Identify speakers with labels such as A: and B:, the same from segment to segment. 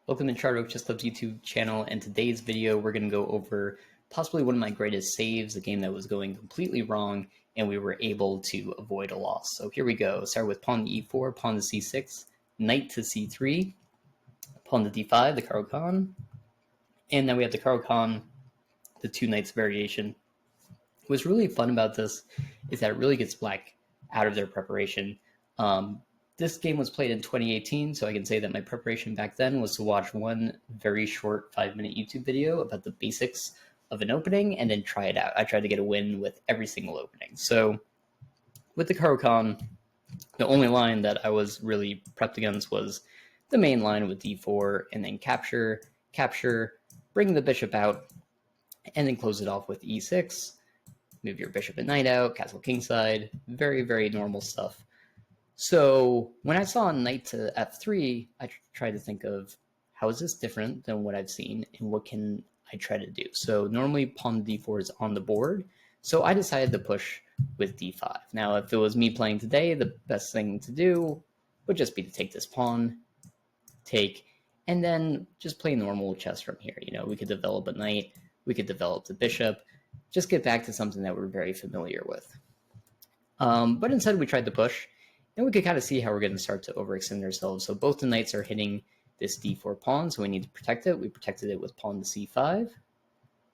A: Welcome to Charter Oak Chess Club's YouTube channel, and today's video we're going to go over possibly one of my greatest saves, a game that was going completely wrong, and we were able to avoid a loss. So here we go. Start with pawn to e4, pawn to c6, knight to c3, pawn to d5, the Caro-Kann, and then we have the Caro-Kann, the two knights variation. What's really fun about this is that it really gets black out of their preparation. This game was played in 2018, so I can say that my preparation back then was to watch one very short 5-minute YouTube video about the basics of an opening and then try it out. I tried to get a win with every single opening. So with the Caro-Kann, the only line that I was really prepped against was the main line with d4 and then capture, bring the bishop out, and then close it off with e6. Move your bishop and knight out, castle kingside, very, very normal stuff. So when I saw knight to f3, I tried to think of how is this different than what I've seen and what can I try to do? So normally pawn d4 is on the board, so I decided to push with d5. Now, if it was me playing today, the best thing to do would just be to take this pawn, take, and then just play normal chess from here. You know, we could develop a knight, we could develop the bishop, just get back to something that we're very familiar with. But instead we tried to push, and we could kind of see how we're going to start to overextend ourselves. So both the knights are hitting this d4 pawn, so we need to protect it. We protected it with pawn to c5.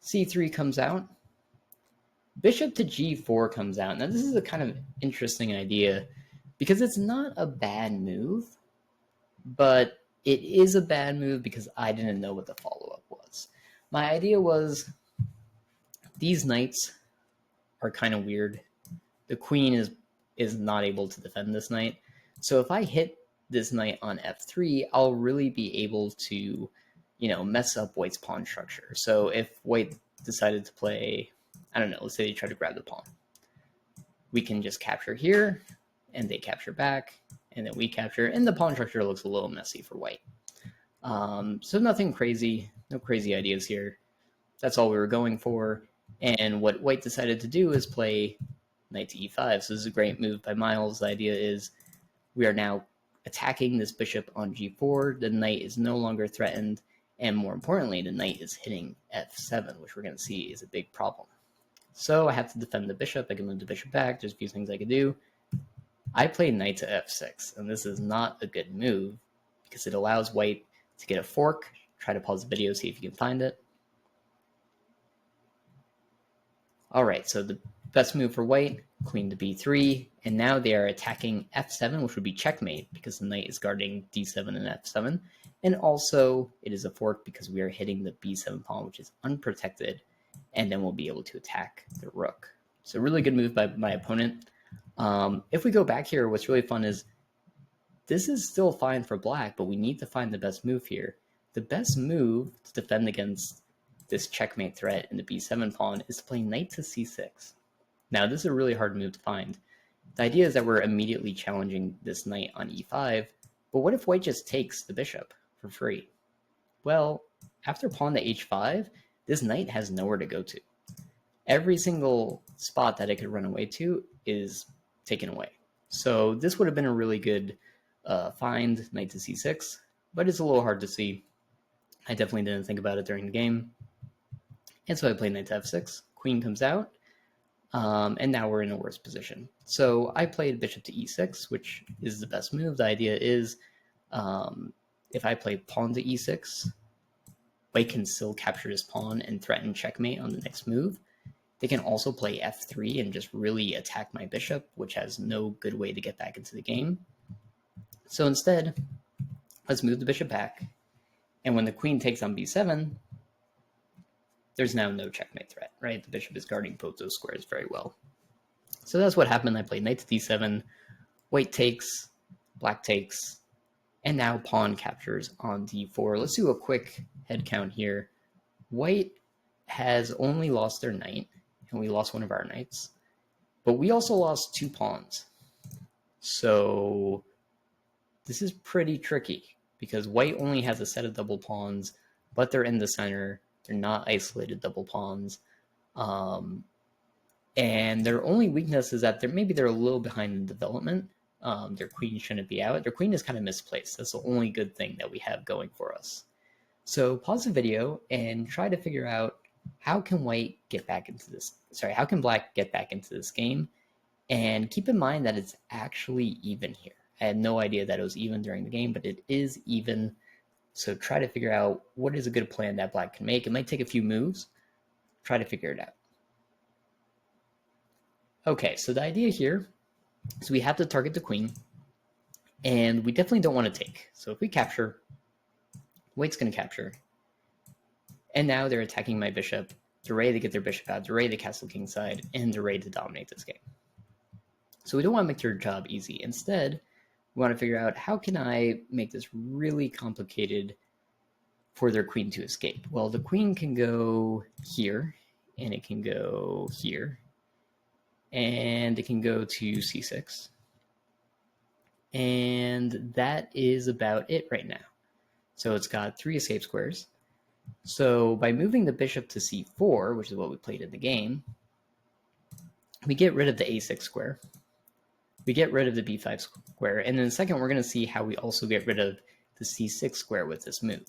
A: c3 comes out. Bishop to g4 comes out. Now this is a kind of interesting idea because it's not a bad move, but it is a bad move because I didn't know what the follow-up was. My idea was these knights are kind of weird. The queen is not able to defend this knight. So if I hit this knight on f3, I'll really be able to, mess up white's pawn structure. So if white decided to play, I don't know, let's say they try to grab the pawn. We can just capture here, and they capture back, and then we capture, and the pawn structure looks a little messy for white. So nothing crazy, no crazy ideas here. That's all we were going for. And what white decided to do is play knight to e5. So this is a great move by Miles. The idea is we are now attacking this bishop on g4. The knight is no longer threatened. And more importantly, the knight is hitting f7, which we're going to see is a big problem. So I have to defend the bishop. I can move the bishop back. There's a few things I could do. I play knight to f6, and this is not a good move because it allows white to get a fork. Try to pause the video, see if you can find it. All right, so the best move for white, queen to b3, and now they are attacking f7, which would be checkmate because the knight is guarding d7 and f7, and also it is a fork because we are hitting the b7 pawn, which is unprotected, and then we'll be able to attack the rook. So really good move by my opponent. If we go back here, what's really fun is this is still fine for black, but we need to find the best move here. The best move to defend against this checkmate threat in the b7 pawn is to play knight to c6. Now, this is a really hard move to find. The idea is that we're immediately challenging this knight on e5, but what if white just takes the bishop for free? Well, after pawn to h5, this knight has nowhere to go to. Every single spot that it could run away to is taken away. So this would have been a really good find, knight to c6, but it's a little hard to see. I definitely didn't think about it during the game. And so I play knight to f6, queen comes out, and now we're in a worse position. So I played bishop to e6, which is the best move. The idea is if I play pawn to e6, white can still capture this pawn and threaten checkmate on the next move. They can also play f3 and just really attack my bishop, which has no good way to get back into the game. So instead, let's move the bishop back. And when the queen takes on b7, there's now no checkmate threat, right? The bishop is guarding both those squares very well. So that's what happened. I played knight to d7, white takes, black takes, and now pawn captures on d4. Let's do a quick head count here. White has only lost their knight, and we lost one of our knights, but we also lost 2 pawns. So this is pretty tricky because white only has a set of double pawns, but they're in the center. They're not isolated double pawns. And their only weakness is that they're a little behind in development. Their queen shouldn't be out. Their queen is kind of misplaced. That's the only good thing that we have going for us. So pause the video and try to figure out how can white get back into this, how can black get back into this game? And keep in mind that it's actually even here. I had no idea that it was even during the game, but it is even. So try to figure out what is a good plan that black can make. It might take a few moves. Try to figure it out. Okay, so the idea here is we have to target the queen, and we definitely don't want to take. So if we capture, white's going to capture. And now they're attacking my bishop. They're ready to get their bishop out. They're ready to castle kingside, and they're ready to dominate this game. So we don't want to make their job easy. Instead, we want to figure out how can I make this really complicated for their queen to escape. Well, the queen can go here, and it can go here, and it can go to c6. And that is about it right now. So it's got 3 escape squares. So by moving the bishop to c4, which is what we played in the game, we get rid of the a6 square. We get rid of the b5 square. And in a second, we're going to see how we also get rid of the c6 square with this move.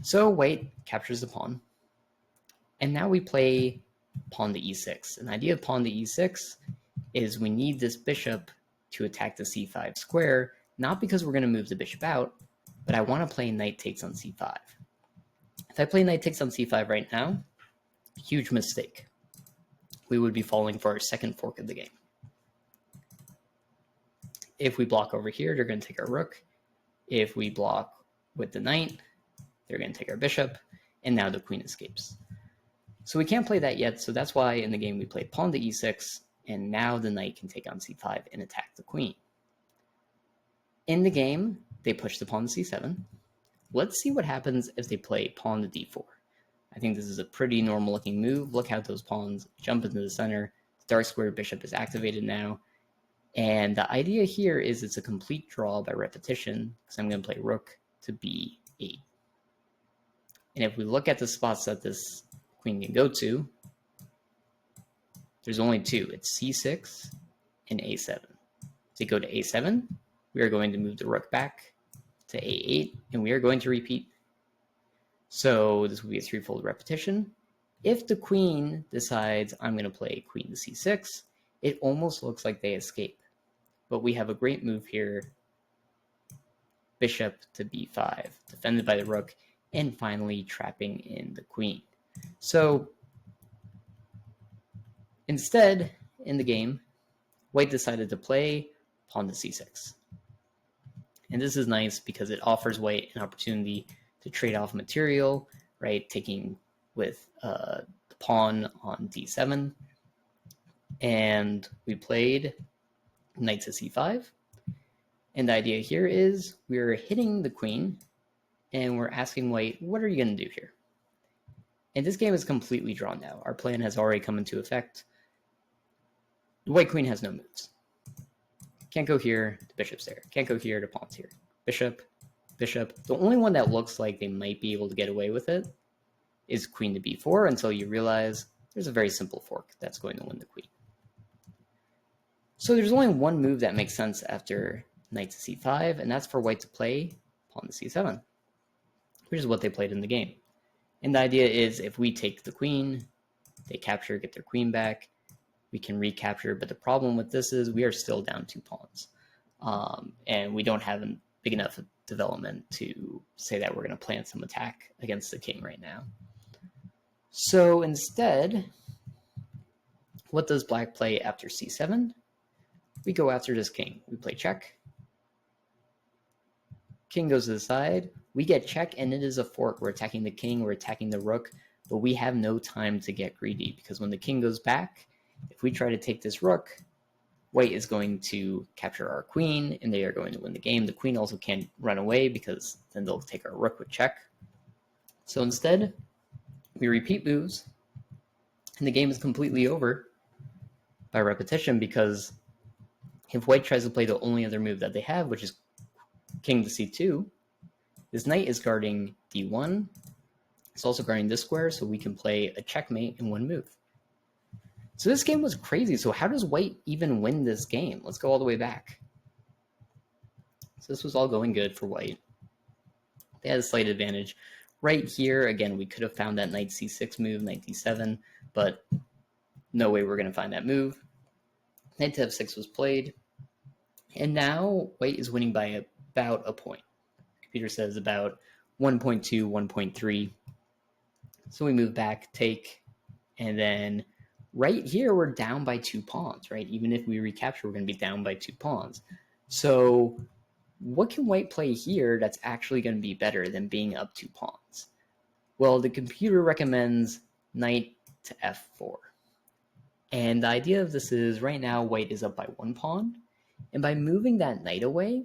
A: So white captures the pawn. And now we play pawn to e6. An idea of pawn to e6 is we need this bishop to attack the c5 square, not because we're going to move the bishop out, but I want to play knight takes on c5. If I play knight takes on c5 right now, huge mistake. We would be falling for our second fork of the game. If we block over here, they're going to take our rook. If we block with the knight, they're going to take our bishop, and now the queen escapes. So we can't play that yet, so that's why in the game we play pawn to e6, and now the knight can take on c5 and attack the queen. In the game, they push the pawn to c7. Let's see what happens if they play pawn to d4. I think this is a pretty normal looking move. Look how those pawns jump into the center. The dark square bishop is activated now. And the idea here is it's a complete draw by repetition, because I'm going to play rook to b8. And if we look at the spots that this queen can go to, there's only 2. It's c6 and a7. To go to a7, we are going to move the rook back to a8, and we are going to repeat. So this will be a threefold repetition. If the queen decides I'm going to play queen to c6, it almost looks like they escape. But we have a great move here, bishop to b5, defended by the rook, and finally trapping in the queen. So instead, in the game, white decided to play pawn to c6. And this is nice because it offers white an opportunity to trade off material, right? Taking with the pawn on d7. And we played knight to c5. And the idea here is we're hitting the queen, and we're asking white, what are you going to do here? And this game is completely drawn now. Our plan has already come into effect. The white queen has no moves. Can't go here, the bishop's there. Can't go here, the pawn's here. Bishop, bishop. The only one that looks like they might be able to get away with it is queen to b4 until you realize there's a very simple fork that's going to win the queen. So there's only one move that makes sense after knight to c5, and that's for white to play pawn to c7, which is what they played in the game. And the idea is if we take the queen, they capture, get their queen back, we can recapture. But the problem with this is we are still down 2 pawns. And we don't have a big enough development to say that we're going to plan some attack against the king right now. So instead, what does black play after c7? We go after this king. We play check. King goes to the side. We get check, and it is a fork. We're attacking the king. We're attacking the rook. But we have no time to get greedy, because when the king goes back, if we try to take this rook, white is going to capture our queen, and they are going to win the game. The queen also can't run away, because then they'll take our rook with check. So instead, we repeat moves, and the game is completely over by repetition, because if white tries to play the only other move that they have, which is king to c2, this knight is guarding d1. It's also guarding this square, so we can play a checkmate in one move. So this game was crazy. So how does white even win this game? Let's go all the way back. So this was all going good for white. They had a slight advantage. Right here, again, we could have found that knight c6 move, knight d7, but no way we're going to find that move. Knight to f6 was played, and now white is winning by about a point. Computer says about 1.2, 1.3. So we move back, take, and then right here we're down by 2 pawns, right? Even if we recapture, we're going to be down by 2 pawns. So what can white play here that's actually going to be better than being up 2 pawns? Well, the computer recommends knight to f4. And the idea of this is right now white is up by 1 pawn, and by moving that knight away,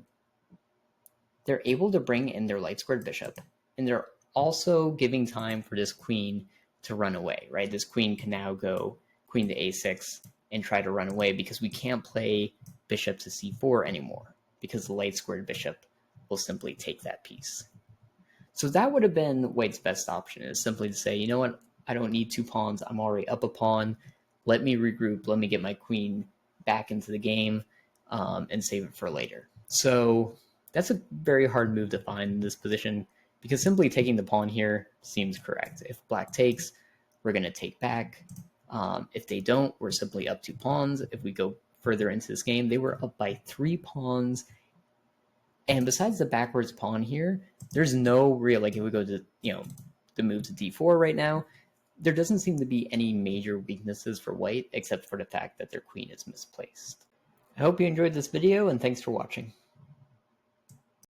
A: they're able to bring in their light squared bishop, and they're also giving time for this queen to run away, right? This queen can now go queen to a6 and try to run away because we can't play bishop to c4 anymore because the light squared bishop will simply take that piece. So that would have been white's best option, is simply to say, you know what, I don't need 2 pawns, I'm already up a pawn, let me regroup, let me get my queen back into the game and save it for later. So that's a very hard move to find in this position because simply taking the pawn here seems correct. If black takes, we're going to take back. If they don't, we're simply up 2 pawns. If we go further into this game, they were up by 3 pawns. And besides the backwards pawn here, there's no real, like if we go to, the move to d4 right now, there doesn't seem to be any major weaknesses for white except for the fact that their queen is misplaced. I hope you enjoyed this video and thanks for watching.